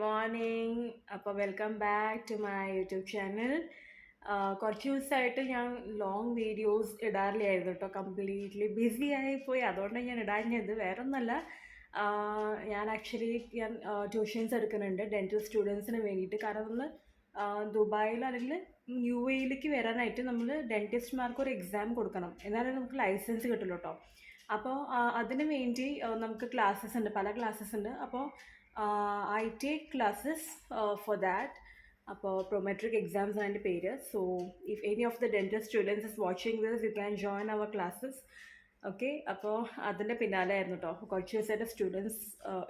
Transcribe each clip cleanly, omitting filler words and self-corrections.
Morning. അപ്പോൾ welcome back to my YouTube channel. കുറച്ച് ദിവസമായിട്ട് ഞാൻ ലോങ് വീഡിയോസ് ഇടാറില്ലായിരുന്നു കേട്ടോ. കംപ്ലീറ്റ്ലി ബിസി ആയിപ്പോയി, അതുകൊണ്ടാണ് ഞാൻ ഇടാഞ്ഞത്. വേറൊന്നല്ല, ഞാൻ ആക്ച്വലി ട്യൂഷൻസ് എടുക്കുന്നുണ്ട് ഡെൻറ്റൽ സ്റ്റുഡൻസിന് വേണ്ടിയിട്ട്. കാരണം നമ്മൾ ദുബായിൽ അല്ലെങ്കിൽ യു എയിലേക്ക് വരാനായിട്ട് നമ്മൾ ഡെൻറ്റിസ്റ്റ്മാർക്ക് ഒരു എക്സാം കൊടുക്കണം, എന്നാലേ നമുക്ക് ലൈസൻസ് കിട്ടുള്ളൂ കേട്ടോ. അപ്പോൾ അതിന് വേണ്ടി നമുക്ക് ക്ലാസ്സസ് ഉണ്ട്, പല ക്ലാസ്സസ് ഉണ്ട്. അപ്പോൾ I take classes for that. അപ്പോൾ prometric exams ആണ് എൻ്റെ പേര്. So if any of the dental students is watching this, you can join our classes. Okay, അപ്പോൾ അതിൻ്റെ പിന്നാലെ ആയിരുന്നു കേട്ടോ. കുറച്ച് ദിവസമായിട്ട് സ്റ്റുഡൻസ്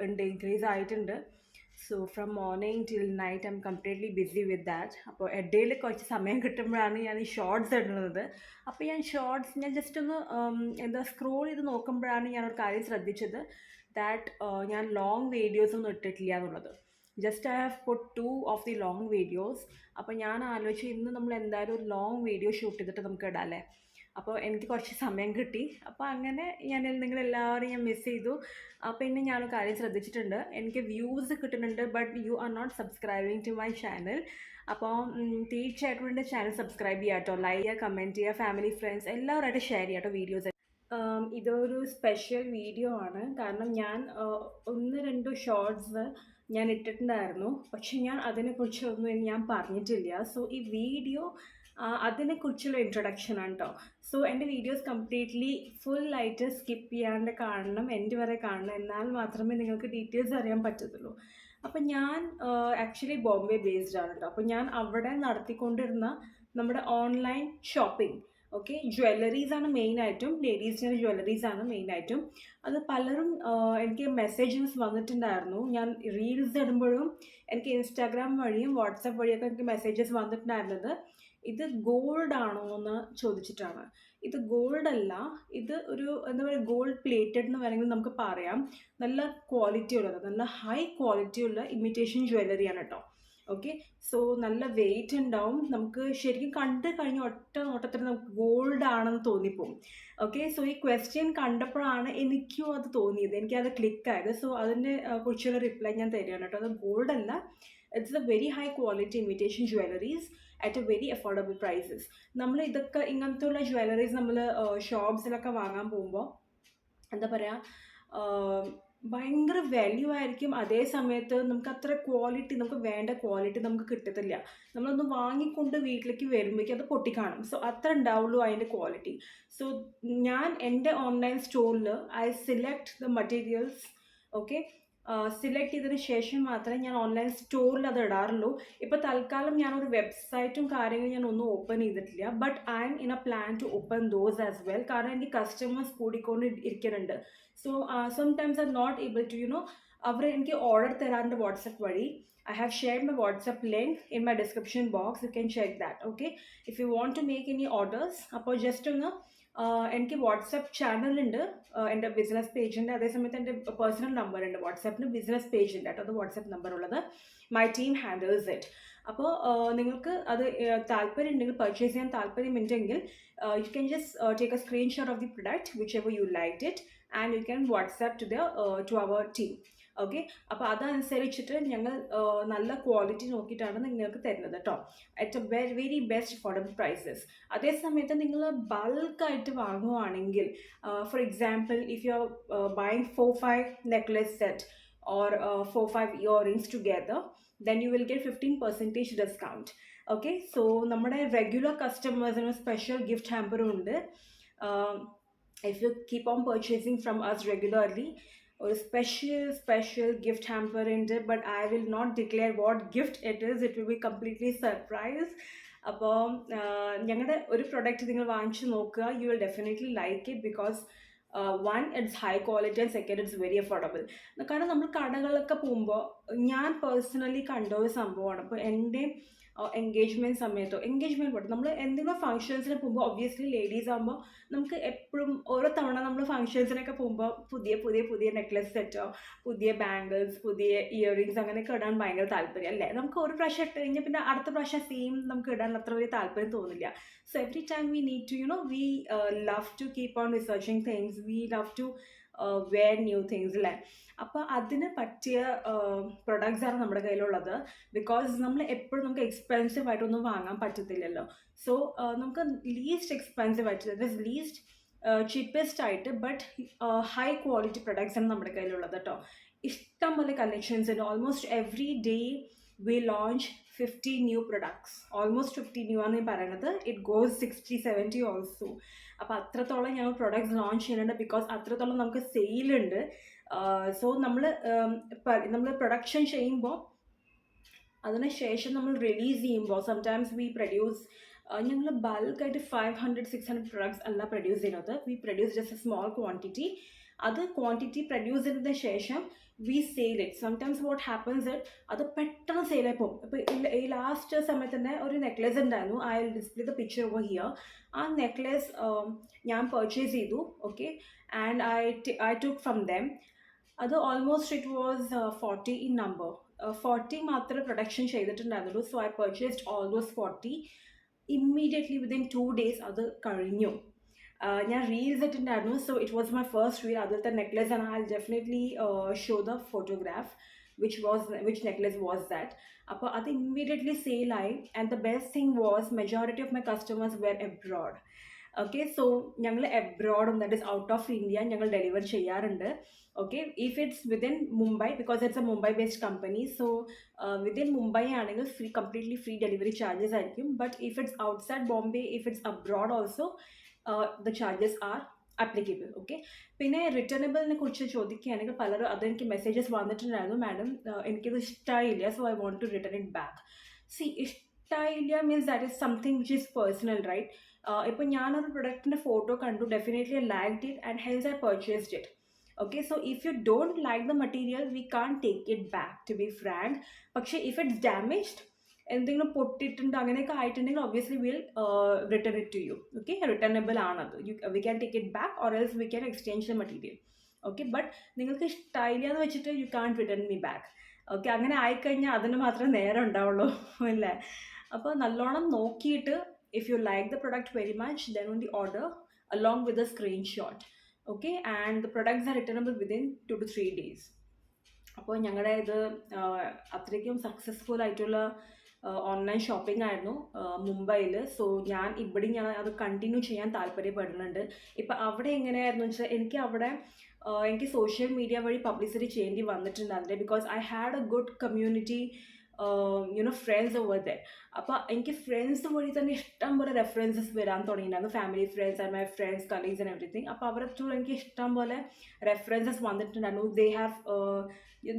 ഉണ്ട്, ഇൻക്രീസ് ആയിട്ടുണ്ട്. So from morning till night I am completely busy with that. അപ്പോൾ ഇടയിൽ കുറച്ച് സമയം കിട്ടുമ്പോഴാണ് ഞാൻ ഈ ഷോർട്സ് ഇടുന്നത്. അപ്പോൾ ഞാൻ ജസ്റ്റ് ഒന്ന് സ്ക്രോൾ ചെയ്ത് നോക്കുമ്പോഴാണ് ഞാനൊരു കാര്യം ശ്രദ്ധിച്ചത്, ദാറ്റ് ഞാൻ ലോങ് വീഡിയോസ് ഒന്നും ഇട്ടിട്ടില്ല എന്നുള്ളത്. Just I have put 2 of the long videos. അപ്പോൾ ഞാൻ ആലോചിച്ച് ഇന്ന് നമ്മൾ എന്തായാലും ഒരു ലോങ് വീഡിയോ ഷൂട്ട് ചെയ്തിട്ട് നമുക്ക് ഇടാം അല്ലേ. അപ്പോൾ എനിക്ക് കുറച്ച് സമയം കിട്ടി. അപ്പോൾ അങ്ങനെ നിങ്ങളെല്ലാവരും ഞാൻ മിസ് ചെയ്തു. പിന്നെ ഞാനൊരു കാര്യം ശ്രദ്ധിച്ചിട്ടുണ്ട്, എനിക്ക് വ്യൂസ് കിട്ടുന്നുണ്ട്, but you are not subscribing to my channel. അപ്പോൾ തീർച്ചയായിട്ടും എൻ്റെ ചാനൽ സബ്സ്ക്രൈബ് ചെയ്യാം കേട്ടോ. ലൈക്ക് ചെയ്യുക, കമൻറ്റ് ചെയ്യുക, ഫാമിലി ഫ്രണ്ട്സ് എല്ലാവരുമായിട്ട് ഷെയർ ചെയ്യാം കേട്ടോ വീഡിയോസ്. ഇതൊരു സ്പെഷ്യൽ വീഡിയോ ആണ്. കാരണം ഞാൻ 1-2 ഷോർട്സ് ഞാൻ ഇട്ടിട്ടുണ്ടായിരുന്നു, പക്ഷെ ഞാൻ അതിനെക്കുറിച്ചൊന്നും ഞാൻ പറഞ്ഞിട്ടില്ല. സോ ഈ വീഡിയോ അതിനെക്കുറിച്ചുള്ള ഇൻട്രൊഡക്ഷൻ ആണ് കേട്ടോ. സോ എൻ്റെ വീഡിയോസ് കംപ്ലീറ്റ്ലി ഫുള്ളായിട്ട് സ്കിപ്പ് ചെയ്യാണ്ട് കാണണം, എൻ്റെ വരെ കാണണം, എന്നാൽ മാത്രമേ നിങ്ങൾക്ക് ഡീറ്റെയിൽസ് അറിയാൻ പറ്റത്തുള്ളൂ. അപ്പം ഞാൻ ആക്ച്വലി ബോംബെ ബേസ്ഡ് ആണ് കേട്ടോ. അപ്പോൾ ഞാൻ അവിടെ നടത്തിക്കൊണ്ടിരുന്ന നമ്മുടെ ഓൺലൈൻ ഷോപ്പിംഗ്, ഓക്കെ, ജ്വല്ലറീസാണ് മെയിനായിട്ടും, ലേഡീസിൻ്റെ ജ്വല്ലറീസാണ് മെയിനായിട്ടും. അത് പലരും എനിക്ക് മെസ്സേജസ് വന്നിട്ടുണ്ടായിരുന്നു. ഞാൻ റീൽസ് ഇടുമ്പോഴും എനിക്ക് ഇൻസ്റ്റാഗ്രാം വഴിയും വാട്സപ്പ് വഴിയൊക്കെ എനിക്ക് മെസ്സേജസ് വന്നിട്ടുണ്ടായിരുന്നത് ഇത് ഗോൾഡ് ആണോ എന്ന് ചോദിച്ചിട്ടാണ്. ഇത് ഗോൾഡ് അല്ല, ഇത് ഒരു എന്താ പറയുക, ഗോൾഡ് പ്ലേറ്റഡ് എന്ന് വേണമെങ്കിൽ നമുക്ക് പറയാം. നല്ല ക്വാളിറ്റി ഉള്ളത്, നല്ല ഹൈ ക്വാളിറ്റി ഉള്ള ഇമിറ്റേഷൻ ജ്വല്ലറിയാണ് കേട്ടോ. ഓക്കെ, സോ നല്ല വെയിറ്റ് ഉണ്ടാവും. നമുക്ക് ശരിക്കും കണ്ടു കഴിഞ്ഞ ഒറ്റ നോട്ടത്തിൽ നമുക്ക് ഗോൾഡ് ആണെന്ന് തോന്നിപ്പോവും. ഓക്കെ, സോ ഈ ക്വസ്റ്റ്യൻ കണ്ടപ്പോഴാണ് എനിക്കും അത് തോന്നിയത്, എനിക്കത് ക്ലിക്കായത്. സോ അതിനെ കുറിച്ചുള്ള റിപ്ലൈ ഞാൻ തരികയാണ് കേട്ടോ. അത് ഗോൾഡ് അല്ല, it's a very high quality imitation jewelleries at a very affordable prices. നമ്മൾ ഇതൊക്കെ ഇങ്ങനത്തെ ഉള്ള ജ്വല്ലറീസ് നമ്മൾ ഷോപ്സിലൊക്കെ വാങ്ങാൻ പോകുമ്പോൾ എന്താ പറയുക, ഭയങ്കര വാല്യൂ ആയിരിക്കും. അതേ സമയത്ത് നമുക്ക് അത്ര ക്വാളിറ്റി, നമുക്ക് വേണ്ട ക്വാളിറ്റി നമുക്ക് കിട്ടത്തില്ല. നമ്മളൊന്ന് വാങ്ങിക്കൊണ്ട് വീട്ടിലേക്ക് വരുമ്പോഴേക്കും അത് പൊട്ടിക്കാണും. സോ അത്ര ഉണ്ടാവുള്ളൂ അതിൻ്റെ ക്വാളിറ്റി. സോ ഞാൻ എൻ്റെ ഓൺലൈൻ സ്റ്റോറിൽ I select the materials. Okay, select ചെയ്തതിന് ശേഷം മാത്രമേ ഞാൻ ഓൺലൈൻ സ്റ്റോറിൽ അത് ഇടാറുള്ളൂ. ഇപ്പോൾ തൽക്കാലം ഞാനൊരു വെബ്സൈറ്റും കാര്യങ്ങളും ഞാൻ ഒന്നും ഓപ്പൺ ചെയ്തിട്ടില്ല. But I am in a plan to open those as well. കാരണം എനിക്ക് കസ്റ്റമേഴ്സ് കൂടിക്കൊണ്ട് ഇരിക്കുന്നുണ്ട്. So sometimes I not able to അവർ എനിക്ക് ഓർഡർ തരാറുണ്ട് വാട്സപ്പ് വഴി. I have shared my WhatsApp link in my description box. You can check that. Okay, if you want to make any orders, അപ്പോൾ just ഒന്ന് എനിക്ക് WhatsApp ചാനലുണ്ട്, എൻ്റെ business പേജുണ്ട്. അതേസമയത്ത് എൻ്റെ പേഴ്സണൽ നമ്പർ ഉണ്ട്. വാട്സാപ്പിന് ബിസിനസ് പേജ് ഉണ്ട് കേട്ടോ, അത് വാട്സപ്പ് നമ്പർ ഉള്ളത്. My team handles it. അപ്പോൾ നിങ്ങൾക്ക് അത് താല്പര്യം ഉണ്ടെങ്കിൽ, പർച്ചേസ് ചെയ്യാൻ താല്പര്യമുണ്ടെങ്കിൽ, you can just take a screenshot of the product whichever you like it and you can WhatsApp to our team. Okay, അപ്പോൾ അതനുസരിച്ചിട്ട് ഞങ്ങൾ നല്ല ക്വാളിറ്റി നോക്കിയിട്ടാണ് നിങ്ങൾക്ക് തരുന്നത് കേട്ടോ, at a very best affordable prices. അതേ സമയത്ത് നിങ്ങൾ ബൾക്കായിട്ട് വാങ്ങുവാണെങ്കിൽ, for example if you are buying 4-5 necklace set or 4-5 earrings together, then you will get 15% discount. Okay, so നമ്മുടെ റെഗുലർ കസ്റ്റമേഴ്സിന് സ്പെഷ്യൽ ഗിഫ്റ്റ് ഹാമ്പറും ഉണ്ട്. If you keep on purchasing from us regularly, ഒരു special gift hamper ഉണ്ട്. But I will not declare what gift it is. It will be completely surprise. അപ്പോൾ ഞങ്ങളുടെ ഒരു product നിങ്ങൾ വാങ്ങിച്ച് നോക്കുക, you will definitely like it. Because one, it's high quality and second, it's very affordable. കാരണം നമ്മൾ കടകളിലൊക്കെ പോകുമ്പോൾ ഞാൻ പേഴ്സണലി കണ്ട ഒരു സംഭവമാണ്. അപ്പോൾ എൻ്റെ എൻഗേജ്മെൻറ്റ് സമയത്തോ, എൻഗേജ്മെൻറ്റ് പോട്ടെ, നമ്മൾ എന്തെങ്കിലും ഫംഗ്ഷൻസിന് പോകുമ്പോൾ ഒബ്വിയസ്ലി ലേഡീസ് ആകുമ്പോൾ നമുക്ക് എപ്പോഴും ഓരോ തവണ നമ്മൾ ഫംഗ്ഷൻസിനൊക്കെ പോകുമ്പോൾ പുതിയ നെക്ലസ് സെറ്റോ, പുതിയ ബാംഗിൾസ്, പുതിയ ഇയറിങ്സ് അങ്ങനെയൊക്കെ ഇടാൻ ഭയങ്കര താല്പര്യം അല്ലേ. നമുക്ക് ഒരു പ്രാവശ്യം ഇട്ട് കഴിഞ്ഞാൽ പിന്നെ അടുത്ത പ്രാവശ്യം സെയിം നമുക്ക് ഇടാൻ അത്ര വലിയ താല്പര്യം തോന്നില്ല. So every time we need to, we love to keep on researching things. We love to wear new things അല്ലേ. അപ്പോൾ അതിന് പറ്റിയ പ്രൊഡക്ട്സാണ് നമ്മുടെ കയ്യിലുള്ളത്. ബിക്കോസ് നമ്മൾ എപ്പോഴും നമുക്ക് എക്സ്പെൻസീവ് ആയിട്ടൊന്നും വാങ്ങാൻ പറ്റത്തില്ലല്ലോ. സോ നമുക്ക് ലീസ്റ്റ് എക്സ്പെൻസീവ് ആയിട്ട്, ദറ്റ് ഇസ് ലീസ്റ്റ് ചീപ്പസ്റ്റ് ആയിട്ട് ബട്ട് ഹൈ ക്വാളിറ്റി പ്രൊഡക്ട്സ് ആണ് നമ്മുടെ കയ്യിലുള്ളത് കേട്ടോ. ഇഷ്ടം പോലെ കളക്ഷൻസ് ഉണ്ട്. Almost every day we launch 50 new products. Almost 50 new ആണ് ഞാൻ പറയണത്. It goes 60-70 also. അപ്പോൾ അത്രത്തോളം ഞങ്ങൾ പ്രൊഡക്ട്സ് ലോഞ്ച് ചെയ്യുന്നുണ്ട്. ബിക്കോസ് അത്രത്തോളം നമുക്ക് സെയിലുണ്ട്. സോ നമ്മൾ പ്രൊഡക്ഷൻ ചെയ്യുമ്പോൾ അതിനുശേഷം നമ്മൾ റിലീസ് ചെയ്യുമ്പോൾ സംടൈംസ് വി പ്രൊഡ്യൂസ്, ഞങ്ങൾ ബൾക്കായിട്ട് 500-600 പ്രൊഡക്ട്സ് അല്ല പ്രൊഡ്യൂസ് ചെയ്യുന്നത്. We produce just a small quantity. അത് ക്വാണ്ടിറ്റി പ്രൊഡ്യൂസ് ചെയ്തതിന് ശേഷം we sale it. Sometimes what happens it അത് പെട്ടെന്ന് സെയിലായി പോകും. ഇപ്പോൾ ഈ ലാസ്റ്റ് സമയത്ത് തന്നെ ഒരു നെക്ലേസ് ഉണ്ടായിരുന്നു. I will display the picture over here. ആ നെക്ലേസ് ഞാൻ പർച്ചേസ് ചെയ്തു. Okay, and I took from them. അത് almost it was 40 in number. 40 മാത്രമേ പ്രൊഡക്ഷൻ ചെയ്തിട്ടുണ്ടായിരുന്നുള്ളൂ. So I purchased all those 40. Immediately within 2 days അത് കഴിഞ്ഞു. ഞാൻ റീൽസ് ഇട്ടിട്ടുണ്ടായിരുന്നു. So it was my first reel. അതിലത്തെ നെക്ലേസ് ആണ്. I definitely show the photograph which necklace was that. അപ്പോൾ അത് immediately സെയിലായി. And the best thing was majority of my customers were abroad. Okay, so ഞങ്ങൾ എബ്രോഡും that is out of India ഞങ്ങൾ deliver ചെയ്യാറുണ്ട്. Okay, if it's within Mumbai, because it's a Mumbai based company, so within Mumbai ആണെങ്കിൽ completely free delivery charges ആയിരിക്കും. But if it's outside Bombay, if it's abroad also the charges are applicable. Okay, പിന്നെ റിട്ടേണബിളിനെ കുറിച്ച് ചോദിക്കുകയാണെങ്കിൽ പലരും അതെനിക്ക് മെസ്സേജസ് വന്നിട്ടുണ്ടായിരുന്നു. മാഡം എനിക്കിത് ഇഷ്ടമായില്ല, so I want to return it back. See, ഇഷ്ടമായില്ല means that is something which is personal, right? ഇപ്പോൾ ഞാനൊരു പ്രൊഡക്റ്റിൻ്റെ ഫോട്ടോ കണ്ടു, definitely I liked it and hence I purchased it. Okay, so if you don't like the material, we can't take it back, to be frank. പക്ഷേ if it's damaged, എന്തെങ്കിലും പൊട്ടിയിട്ടുണ്ട് അങ്ങനെയൊക്കെ ആയിട്ടുണ്ടെങ്കിൽ obviously we'll return it to you. Okay, returnable ആണത്. We can take it back or else we can exchange the material. Okay, but നിങ്ങൾക്ക് ഇഷ്ടമായില്ല എന്ന് വെച്ചിട്ട് you can't return me back. Okay, അങ്ങനെ ആയിക്കഴിഞ്ഞാൽ അതിന് മാത്രമേ നേരം ഉണ്ടാവുള്ളൂ അല്ലേ. അപ്പോൾ നല്ലോണം നോക്കിയിട്ട് if you like the product very much, then only order along with the screenshot. Okay, and the products are returnable within 2 to 3 days. അപ്പോൾ ഞങ്ങളുടെ ഇത് അത്രയ്ക്കും സക്സസ്ഫുൾ ആയിട്ടുള്ള ഓൺലൈൻ ഷോപ്പിംഗ് ആയിരുന്നു മുംബൈയിൽ. സോ ഞാൻ അത് കണ്ടിന്യൂ ചെയ്യാൻ താല്പര്യപ്പെടുന്നുണ്ട്. ഇപ്പം അവിടെ എങ്ങനെയായിരുന്നു വെച്ചാൽ എനിക്ക് സോഷ്യൽ മീഡിയ വഴി പബ്ലിസിറ്റി ചെയ്യേണ്ടി വന്നിട്ടുണ്ട് അതിൻ്റെ. Because I had a good community friends over there. അപ്പോൾ എനിക്ക് ഫ്രണ്ട്സ് വഴി തന്നെ ഇഷ്ടം പോലെ റെഫറൻസസ് വരാൻ തുടങ്ങിയിട്ടുണ്ടായിരുന്നു. Family friends and my friends, colleagues and everything. അപ്പോൾ അവരുടെ ത്രൂ എനിക്ക് ഇഷ്ടം പോലെ റെഫറൻസസ് വന്നിട്ടുണ്ടായിരുന്നു.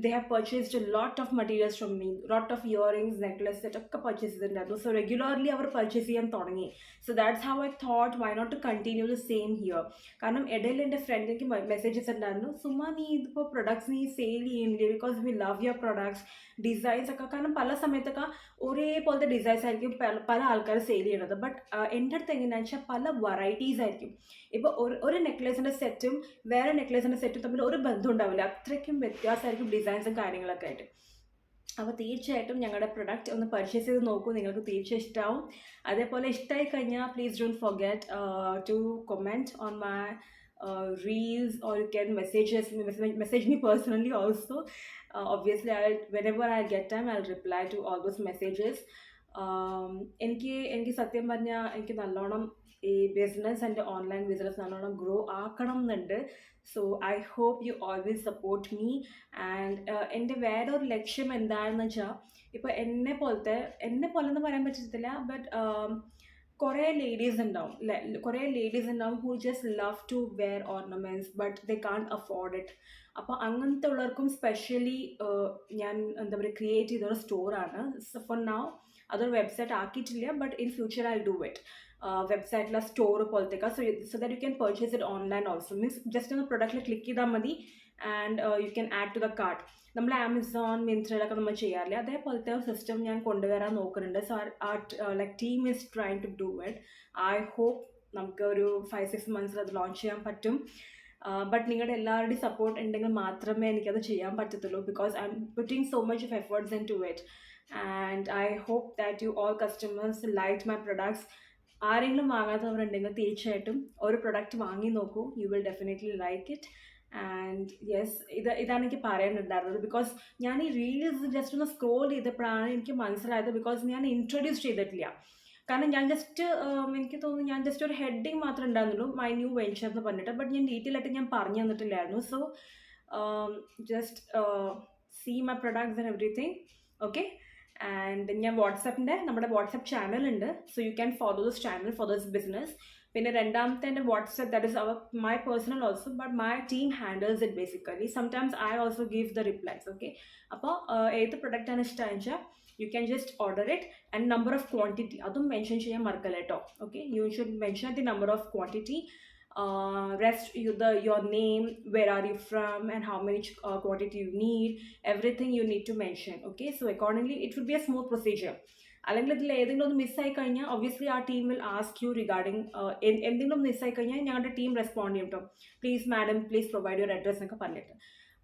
they have purchased a lot of materials from me, lot of earrings, necklace set ഒക്കെ പർച്ചേസ് ചെയ്തിട്ടുണ്ടായിരുന്നു. സോ റെഗുലർലി അവർ പർച്ചേസ് ചെയ്യാൻ തുടങ്ങി. So that's how I thought why not to continue the same here. കാരണം ഇടയിൽ എൻ്റെ front എനിക്ക് messages ഉണ്ടായിരുന്നു, സുമ നീ ഇതിപ്പോൾ പ്രൊഡക്ട്സ് നീ സെയിൽ ചെയ്യുന്നില്ലേ, because we love your products, designs ഒക്കെ. കാരണം പല സമയത്തൊക്കെ ഒരേപോലത്തെ ഡിസൈൻസ് ആയിരിക്കും പല ആൾക്കാർ സെയിൽ ചെയ്യണത്. ബട്ട് എൻ്റെ അടുത്ത് എങ്ങനെയാണെന്ന് വെച്ചാൽ പല വെറൈറ്റീസ് ആയിരിക്കും. ഇപ്പോൾ ഒരു നെക്ലേസിൻ്റെ സെറ്റും വേറെ നെക്ലേസിൻ്റെ സെറ്റും തമ്മിൽ ഒരു ബന്ധം ഉണ്ടാവില്ല. അത്രയ്ക്കും വ്യത്യാസമായിരിക്കും ഡിസൈൻസും കാര്യങ്ങളൊക്കെ ആയിട്ട്. അപ്പോൾ തീർച്ചയായിട്ടും ഞങ്ങളുടെ പ്രൊഡക്റ്റ് ഒന്ന് പർച്ചേസ് ചെയ്ത് നോക്കൂ, നിങ്ങൾക്ക് തീർച്ചയായും ഇഷ്ടമാവും. അതേപോലെ ഇഷ്ടമായി കഴിഞ്ഞാൽ please don't forget to comment on my reels, or you can message me personally also. Obviously whenever I get time I'll reply to all those messages. എനിക്ക് സത്യം പറഞ്ഞാൽ എനിക്ക് നല്ലോണം ഈ ബിസിനസ് ആൻഡ് ഓൺലൈൻ ബിസിനസ് നല്ലോണം ഗ്രോ ആക്കണം എന്നുണ്ട്. So I hope you always support me. And എൻ്റെ വേറൊരു ലക്ഷ്യം എന്താണെന്ന് വെച്ചാൽ, ഇപ്പോൾ എന്നെ പോലെന്ന് പറയാൻ പറ്റത്തില്ല, ബട്ട് കുറേ ലേഡീസ് ഉണ്ടാവും who just love to wear ornaments but they can't afford it. അപ്പോൾ അങ്ങനത്തെ ഉള്ളവർക്കും സ്പെഷ്യലി ഞാൻ എന്താ പറയുക ക്രിയേറ്റ് ചെയ്തൊരു സ്റ്റോറാണ്. സോ ഫോർ നൗ അതൊരു വെബ്സൈറ്റ് ആക്കിയിട്ടില്ല, but in future I do it. വെബ്സൈറ്റിലെ സ്റ്റോർ പോലത്തേക്ക്. So that you can purchase it online also. Means just ഒന്ന് പ്രൊഡക്റ്റിൽ ക്ലിക്ക് ചെയ്താൽ മതി and you can add to the cart. നമ്മൾ ആമസോൺ, മിന്ത്രയിലൊക്കെ നമ്മൾ ചെയ്യാറില്ല, അതേപോലത്തെ ഒരു സിസ്റ്റം ഞാൻ കൊണ്ടുവരാൻ നോക്കുന്നുണ്ട്. So like team is trying to do it. I hope നമുക്ക് ഒരു 5-6 months അത് ലോഞ്ച് ചെയ്യാൻ പറ്റും. ബട്ട് നിങ്ങളുടെ എല്ലാവരുടെയും സപ്പോർട്ട് ഉണ്ടെങ്കിൽ മാത്രമേ എനിക്കത് ചെയ്യാൻ പറ്റത്തുള്ളൂ. Because I am putting so much of efforts into it. And I hope that you all customers like my products. ആരെങ്കിലും വാങ്ങാത്തവരുണ്ടെങ്കിൽ തീർച്ചയായിട്ടും ഒരു പ്രൊഡക്റ്റ് വാങ്ങി നോക്കൂ. You will definitely like it. And yes, ഇതാണ് എനിക്ക് പറയാനുണ്ടായിരുന്നത്. ബിക്കോസ് ഞാൻ ഈ റീൽസ് ജസ്റ്റ് ഒന്ന് സ്ക്രോൾ ചെയ്തപ്പോഴാണ് എനിക്ക് മനസ്സിലായത്. ബിക്കോസ് ഞാൻ ഇൻട്രൊഡ്യൂസ് ചെയ്തിട്ടില്ല. കാരണം ഞാൻ ജസ്റ്റ് എനിക്ക് തോന്നുന്നു ഞാൻ ജസ്റ്റ് ഒരു ഹെഡിങ് മാത്രമേ ഉണ്ടായിരുന്നുള്ളൂ, മൈ ന്യൂ വെഞ്ചർ എന്ന് പറഞ്ഞിട്ട്. ബട്ട് ഞാൻ ഡീറ്റെയിൽ ആയിട്ട് ഞാൻ പറഞ്ഞു തന്നിട്ടില്ലായിരുന്നു. So just see my products and everything. Okay. And ഞാൻ നമ്മുടെ വാട്സപ്പ് ചാനൽ ഉണ്ട്. So you can follow this channel for this business. പിന്നെ രണ്ടാമത്തെ എൻ്റെ WhatsApp, that is my personal also, but my team handles it basically. Sometimes I also give the replies. Okay. അപ്പോൾ ഏത് പ്രൊഡക്റ്റാണ് ഇഷ്ടമാണെന്ന് വെച്ചാൽ you can just order it. And number of quantity അതും mention ചെയ്യാൻ മറക്കല്ല കേട്ടോ. Okay. You should mention the number of quantity. Rest your name, where are you from, and how much quantity you need. Everything you need to mention. Okay. So accordingly it will be a smooth procedure. അല്ലെങ്കിൽ ഇതിൽ ഏതെങ്കിലും ഒന്ന് മിസ്സായി കഴിഞ്ഞാൽ obviously ആ team will ask you regarding എന്തെങ്കിലും മിസ്സായി കഴിഞ്ഞാൽ ഞങ്ങളുടെ ടീം റെസ്പോണ്ട് ചെയ്യും കേട്ടോ. Please madam, please provide your address എന്നൊക്കെ പറഞ്ഞിട്ട്.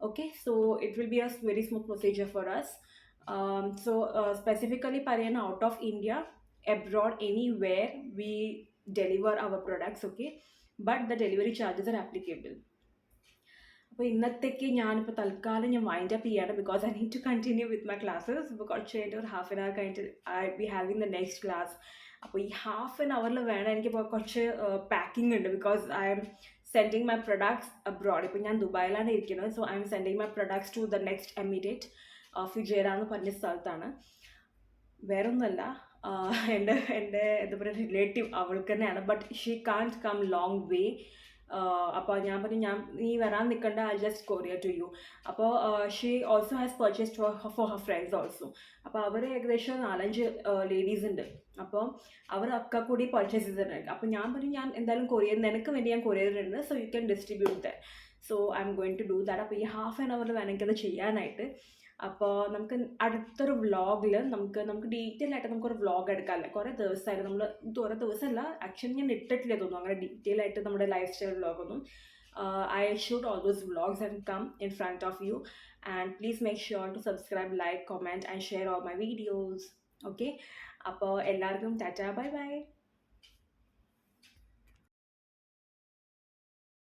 Okay. So it will be a very smooth procedure for us. So specifically പറയുന്ന out of India, abroad, anywhere we deliver our products. Okay. But the delivery charges are applicable. അപ്പോൾ ഇന്നത്തേക്ക് ഞാനിപ്പോൾ തൽക്കാലം ഞാൻ wind up ചെയ്യാണ്. Because I need to continue with my classes. ഇപ്പോൾ കുറച്ച് കഴിഞ്ഞിട്ട് ഒരു ഹാഫ് ആൻ അവർ കഴിഞ്ഞിട്ട് I be having the next class. അപ്പോൾ ഈ ഹാഫ് ആൻ അവറിൽ വേണം എനിക്കിപ്പോൾ കുറച്ച് പാക്കിംഗ് ഉണ്ട്. Because I am sending my products abroad. ഇപ്പോൾ ഞാൻ ദുബായിലാണ് ഇരിക്കുന്നത്. So I am sending my products to the next emirate, Fujairah എന്ന് പറഞ്ഞ സ്ഥലത്താണ്. വേറൊന്നുമല്ല, എൻ്റെ എന്താ പറയുക, റിലേറ്റീവ് അവൾക്ക് തന്നെയാണ്. But she can't come long way. അപ്പോൾ ഞാൻ പറഞ്ഞു, നീ വരാൻ നിൽക്കണ്ട, I just courier to you. അപ്പോൾ she also has purchased for her friends also. അപ്പോൾ അവർ ഏകദേശം 4-5 ലേഡീസ് ഉണ്ട്. അപ്പോൾ അവരൊക്കെ കൂടി പർച്ചേസ് ചെയ്തിട്ടുണ്ട്. അപ്പോൾ ഞാൻ പറഞ്ഞു, ഞാൻ എന്തായാലും നിനക്ക് വേണ്ടി ഞാൻ കൊറിയർ ഇടുന്നത്. So you can distribute that. So I am going to do that. അപ്പോൾ ഈ ഹാഫ് ആൻ അവറിൽ വേണമെങ്കിൽ അത് ചെയ്യാനായിട്ട്. അപ്പോൾ നമുക്ക് അടുത്തൊരു വ്ളോഗിൽ നമുക്ക് ഡീറ്റെയിൽ ആയിട്ട് നമുക്കൊരു വ്ളോഗ് എടുക്കാമല്ലേ. കുറേ ദിവസമായിട്ട് കുറേ ദിവസമല്ല, ആക്ച്വലി ഞാൻ ഇട്ടിട്ടില്ല തോന്നുന്നു അങ്ങനെ ഡീറ്റെയിൽ ആയിട്ട് നമ്മുടെ ലൈഫ് സ്റ്റൈൽ വ്ളോഗൊന്നും. I shoot all those vlogs and come in front of you. And please make sure to subscribe, like, comment and share all my videos. Okay. അപ്പോൾ എല്ലാവർക്കും ടാറ്റാ, ബൈ ബൈ.